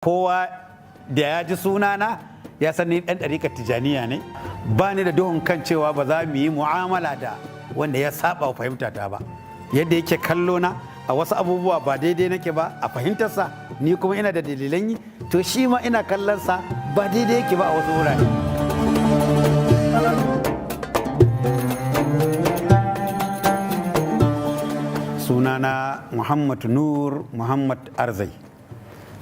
kowa da ya ji sunana ya san ni ɗan ɗarikar tijaniya ne, ba ni da duhun kan cewa ba za mu yi mu'amala da wanda ya saba wa fahimta ta ba. Yadda yake kallo na a wasu abubuwa ba daidai nake ba a fahimtarsa, ni kuma ina da dalilan yi, to shi ma ina kallonsa ba daidai yake ba a wasu wurare. Sunana Nur Arzai,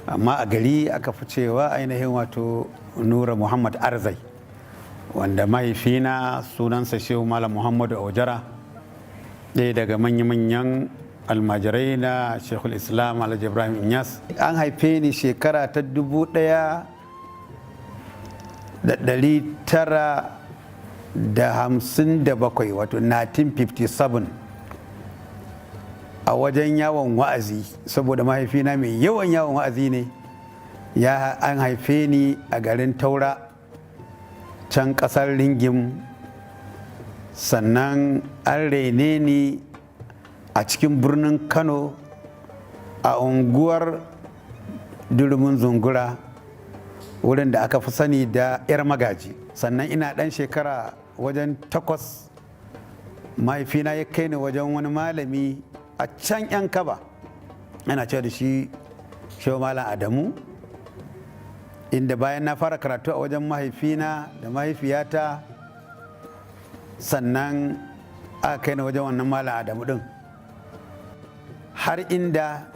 amma a gari aka fi cewa ainihin wato Nura Arzai, wanda mahaifina sunansa Shehu Malam Muhammadu Aujara, ɗaya daga manya-manyan almajirai na Sheikhul Islam Alhaji Ibrahim Inyas. An haife ni shekara ta 1957, wato 1957, a wajen yawon wa'azi, saboda mahaifina mai yawan yawon wa'azi ne. An haife ni a garin Taura, can ƙasar Ringim, sannan an rene ni a cikin birnin Kano a unguwar Durumin Zungura, wurin da aka fi sani da 'yar magaji. Sannan ina ɗan shekara wajen 8, mahaifina ya kai ni wajen wani malami a can 'yan kaba, ana cewa da shi Shehu Malam Adamu, inda bayan na fara karatu a wajen mahaifina da mahaifiyata, sannan aka kai ni wajen wannan Malam Adamu ɗin, har inda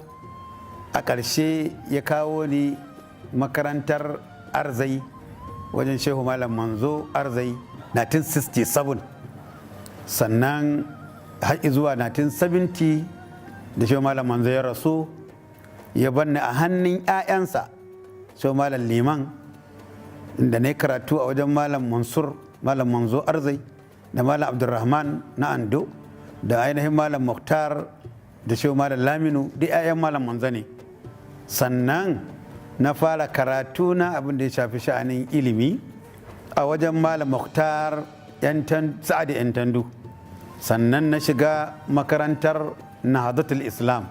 a ƙarshe ya kawo ni makarantar Arzai wajen Shehu Malam Manzo Arzai 1967, sannan har zuwa 1970 da Shehu Malam Manzo ya rasu, ya banni a hannun 'ya'yansa Shehu Malam Liman, inda na yi karatu a wajen Malam Manzo Arzai da Malam Abdulrahman na Ando da ainihin Malam Mukhtar da Shehu Malam Laminu, duk 'ya'yan Malam Manzo ne. Sannan na fara karatu na abin da ya shafi sha'anin ilimi a wajen Malam Mukhtar Sa'adi 'yan Tandu. Sannan na shiga makarantar Nahdatul Islam,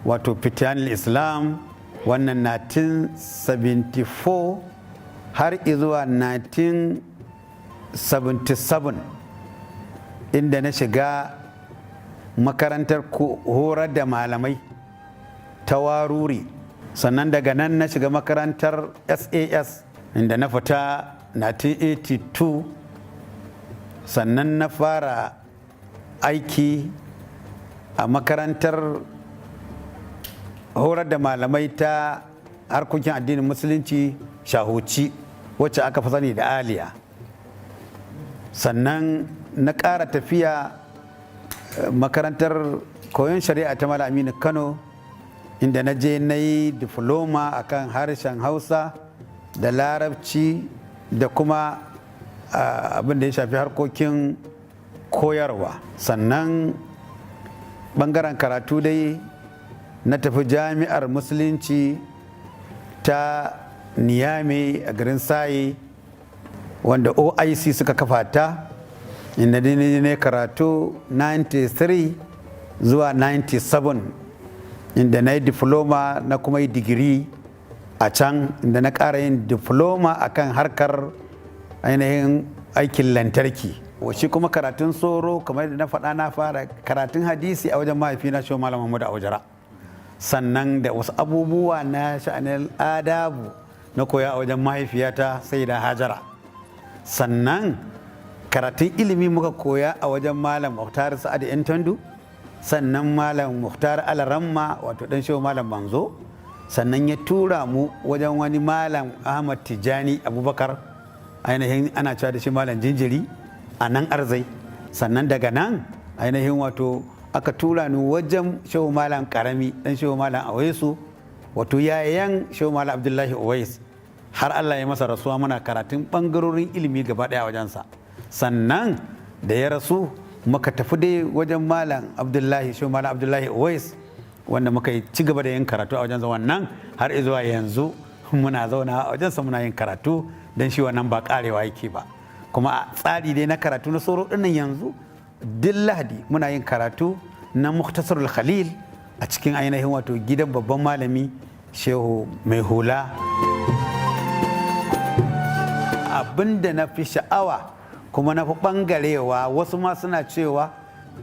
wato Fitiyanul Islam, wannan 1974 har zuwa 1977, inda na shiga makarantar horar da malamai ta Waruri. Sannan daga nan na shiga makarantar SAS, inda na fita 1982. Sannan na fara aiki a makarantar horar da malamai ta harkokin addinin musulunci Shahuci, wacce aka fi sani da Aliya. Sannan na ƙara tafiya makarantar koyon shari'a ta Malam Aminu Kano, inda na je na yi difloma akan harshen Hausa da Larabci da kuma abin da ya shafi harkokin koyarwa. Sannan bangaren karatu dai na tafi jami'ar musulunci ta Niyame a garin Saye, wanda OIC suka kafa ta, inda ne karatu 93 zuwa 97, inda na yi diploma na kuma yi digiri a can, inda na ƙara yin diploma akan harkar ainihin aikin lantarki. Shi kuma karatun tsoro, kamar da na faɗa, na fara karatun hadisi a wajen mahaifina Shehu Malam Muhammadu Aujara. Sannan da wasu abubuwa na sha'anin adabu na koya a wajen mahaifiyata Sayyida Hajara. Sannan karatun ilimi muka koya a wajen Malam Mukhtar Sa'ad 'yan Tandu, sannan Malam Mukhtar Alaramma, wato ɗan Shehu Malam Manzo. Sannan ya tura mu wajen wani Malam Ahmad Tijani Abubakar, ainihin ana cewa da shi Malam Jinjiri a nan Arzai. Sannan daga nan ainihin wato aka tura ni wajen Shehu Malam Karami, ɗan Shehu Malam Awaisu, wato yayan Shehu Malam Abdullahi Uwais, har Allah ya masa rasuwa muna karatun ɓangarorin ilimi gaba ɗaya wajensa. Sannan da ya rasu muka tafi dai wajen Malam Abdullahi, Shehu Malam Abdullahi Uwais, wanda muka yi ci gaba da yin karatu a wajensa. Wannan har zuwa yanzu muna zauna a wajensa muna yin karatu, don shi wannan ba karewa yake ba. Kuma a tsari dai na karatu na soro ɗinnan yanzu duk Lahadi muna yin karatu na Mukhtasarul Khalil a cikin ainihin wato gidan babban malami shehu mai hula. Abinda na fi sha'awa kuma na fi ɓangarewa, wasu ma suna cewa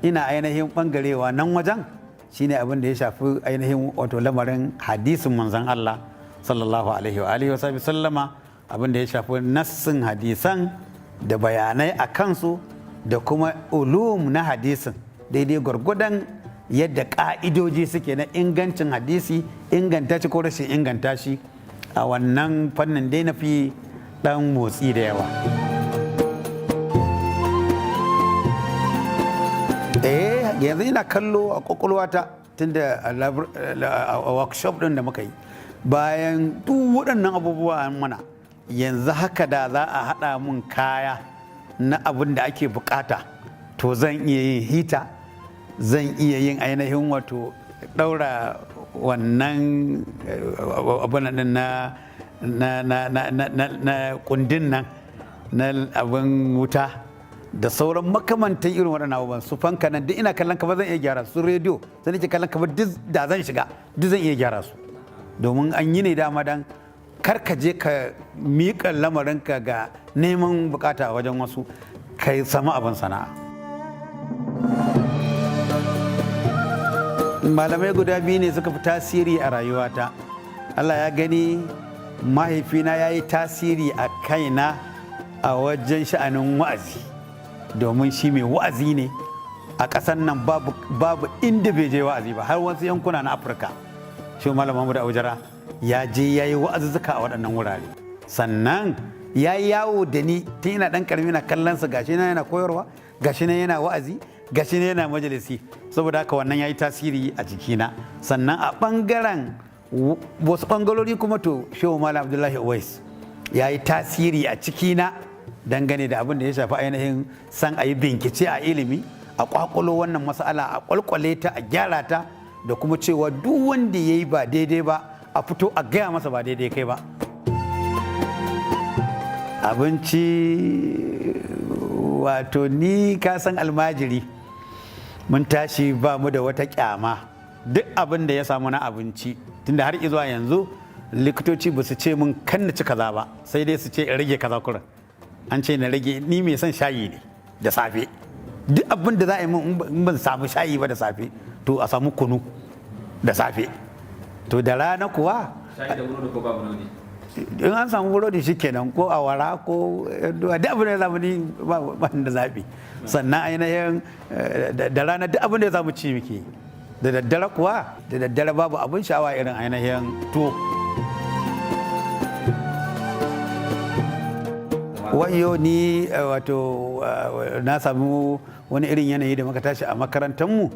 ina ainihin ɓangarewa nan wajen, shine abin da ya shafi ainihin wato lamarin hadisin manzon Allah sallallahu alaihi wa alihi wa sallama, abin da ya shafi nassin hadisan da bayanai a kansu da kuma ulum na hadisin daidai gwargwadon yadda ka'idoji suke na ingancin hadisi, inganta shi ko rashin inganta shi. A wannan fannin dai na fi dan motsi da yawa. Yanzu ina kallo a kwakwalwata tunda a workshop din da muka yi, bayan duk waɗannan abubuwa mana, yanzu haka da za a haɗa mun kaya na abin da ake bukata, to zan iya yin hita, zan iya yin ainihin wato ɗaura wannan abin na kundin nan na abin wuta da sauran makamantan irin waɗannan abubuwan, su fanka nan duk ina kallon kamar zan iya gyara su, rediyo sai nake kallon kamar duk da zan shiga duk zan iya gyara su, domin an yi ne dama dan kar ka je ka miƙa lamarinka ga neman bukata a wajen wasu, ka samu abin sana'a. Malamai guda biyu ne suka fi tasiri a rayuwata. Allah ya gani mahaifina ya yi tasiri a kaina a wajen sha'anin wa'azi, domin shi mai wa'azi ne a ƙasar nan, babu inda bai je wa'azi ba, har wasu yankuna na Afirka. Shi Malam Nur Arzai ya je ya yi wa'azuzzuka a waɗannan wurare, sannan ya yi yawo da ni tun ina ɗan ƙarami na kallon sa, gashi na yana koyarwa, gashi na yana wa'azi, gashi na yana majalisi, saboda haka wannan ya yi tasiri a jikina. Sannan a ɓangaren wasu ɓangarori kuma to shehu Malam Abdullahi Uwais ya yi tasiri a cikina dangane da abin da ya shafi ainihin san a yi bincike a ilimi, a ƙwaƙwalo wannan mas'ala, a ƙwalƙwale ta, a gyara ta, da kuma cewa duk wanda ya yi ba daidai ba a fito a gaya masa ba daidai kai ba. Abinci wato ni ka san almajiri, mun tashi ba mu da wata kyama, duk abin da ya samu na abinci, tunda har zuwa yanzu likitoci ba su ce mun kan na ci kaza ba, sai dai su ce in rage kaza kurin. An ce na rage, ni mai son shayi ne da safe, duk abin da za a yi min in ban samu shayi ba da safe, to a samu kunu da safe. To da rana kuwa shayi da burodi ko babu burodi, in an samu burodi shikenan, ko awara ko duk abin da ya samu ni ba da zaɓi. Sannan ainihin da rana duk abin da ya samu ci muke. Da daddare kuwa, da daddare babu abin sha'awa irin ainihin tuwo. Wayo ni wato na samu wani irin yanayi da muka tashi a makarantarmu,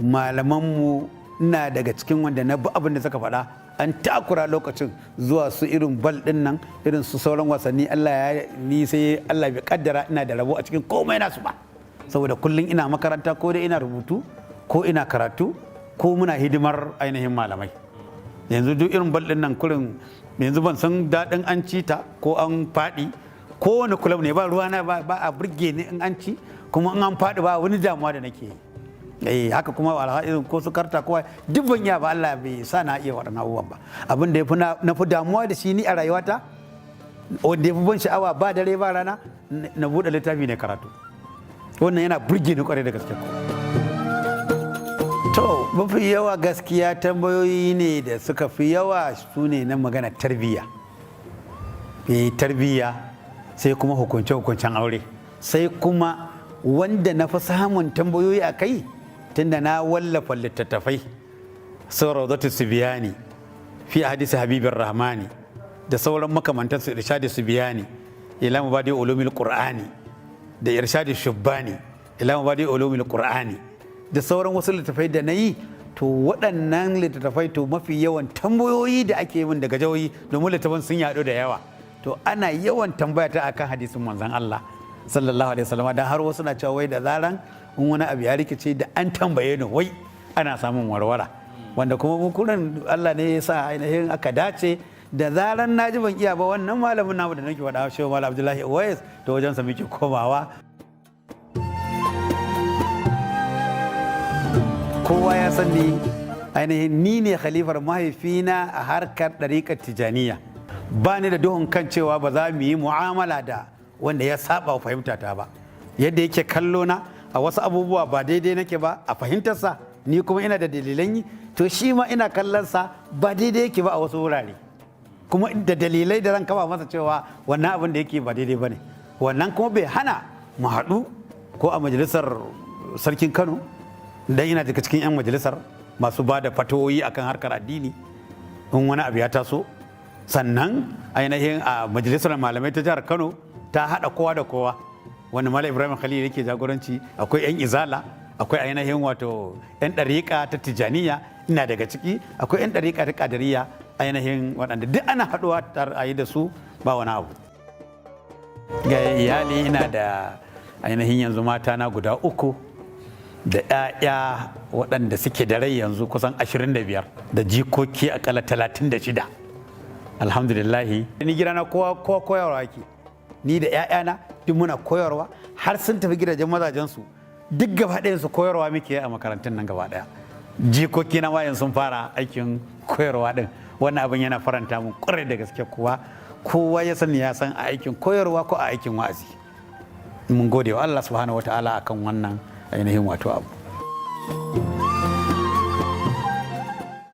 malamanmu ina daga cikin wanda na bi abin da suka faɗa, an takura lokacin zuwa su irin bal ɗin nan, irin su sauran wasanni. Allah ya ni sai Allah bai kaddara ina da rabo a cikin komai nasu ba, saboda kullum ina makaranta, ko dai ina rubutu ko ina karatu ko muna hidimar ainihin malamai. Yanzu duk irin bal ɗin nan kurin, yanzu ban san daɗin an ci ta ko an faɗi, kowane kulab ne ba ruwana, ba a burge ni in an ci, kuma in an faɗi ba wani damuwa da nake yi. Haka kuma alhaɗin ko su karta kowa duk ban iya ba, Allah bai sa na iya waɗannan abubuwan ba. Abin da na fi damuwa da shi ni a rayuwata, wanda ya fi ban sha'awa ba dare ba rana, na buɗe littafi ne karatu. Wannan yana burge ni kwarai da gaske. To mafi yawa gaskiya tambayoyi ne da suka fi yawa su ne na magana tarbiyya. Tarbiyya, sai kuma hukunce-hukuncen aure, sai kuma wanda na fi samun tambayoyi a kai, tunda na wallafa littattafai su Rawdatu Sibiyani fi hadisi Habibir Rahmani da sauran makamantan su, Irshadi Sibiyani ila mabadi ulumil Qur'ani, da Irshadi Shubbani ila mabadi ulumil Qur'ani, da sauran wasu littattafai da na yi. To waɗannan littattafai, to mafi yawan tambayoyi da ake min daga jawoyi, domin littattafan sun yaɗu da yawa, to ana yawan tambaya ta akan hadisin manzon Allah sallallahu alaihi wasallam, dan har wasu na cewa wai da zaran in wani abu ya rikice da an tambaye ni wai ana samun warwara, wanda kuma mun kuran Allah ne ya sa ainihin aka dace. Da zaran na ji ban iya ba, wannan malamin namu da nake faɗa, Shehu Malam Abdullahi Uwais, to wajensa muke komawa. Kowa ya san ni ainihin ni ne khalifar mahaifina a harkar ɗariƙar tijaniya, ba ni da duhun kan cewa ba za mu yi mu'amala da wanda ya saba fahimta ta ba. Yadda yake kallo na a wasu abubuwa ba daidai nake ba a fahimtarsa, ni kuma ina da dalilan yi, to shi ma ina kallonsa ba daidai yake ba a wasu wurare, kuma da dalilai da zan kama masa cewa wannan abin da yake ba daidai ba ne. Wannan kuma bai hana mu haɗu ko a majalisar sarkin Kano, dan ina daga cikin 'yan majalisar masu ba da fatawoyi akan harkar addini in wani abu ya taso. Sannan ainihin a majalisar malamai ta jihar Kano ta haɗa kowa da kowa, wanda Malam Ibrahim Khalil yake jagoranci, akwai 'yan izala, akwai ainihin wato 'yan ɗariƙa ta tijaniya, ina daga ciki, akwai 'yan ɗariƙa ta ƙadariya, ainihin waɗanda duk ana haɗuwa a yi da su ba wani abu. Ga iyali ina da ainihin yanzu mata na guda 3 da 'ya'ya waɗanda suke da rai yanzu kusan 25 da jikoki akalla 36. Alhamdulillahi, ni gidana kowa koyarwa ake, ni da 'ya'yana duk muna koyarwa, har sun tafi gidajen mazajensu duk gaba ɗayansu koyarwa muke a makarantun nan gaba ɗaya. Jikoki na wayan sun fara aikin koyarwa ɗin, wannan abin yana faranta mun ƙwarai da gaske kuwa kowa ya sani ya san a aikin koyarwa ko a aikin wa'azi. Mun gode wa Allah subhanahu wataala akan wannan ainihin wato abu.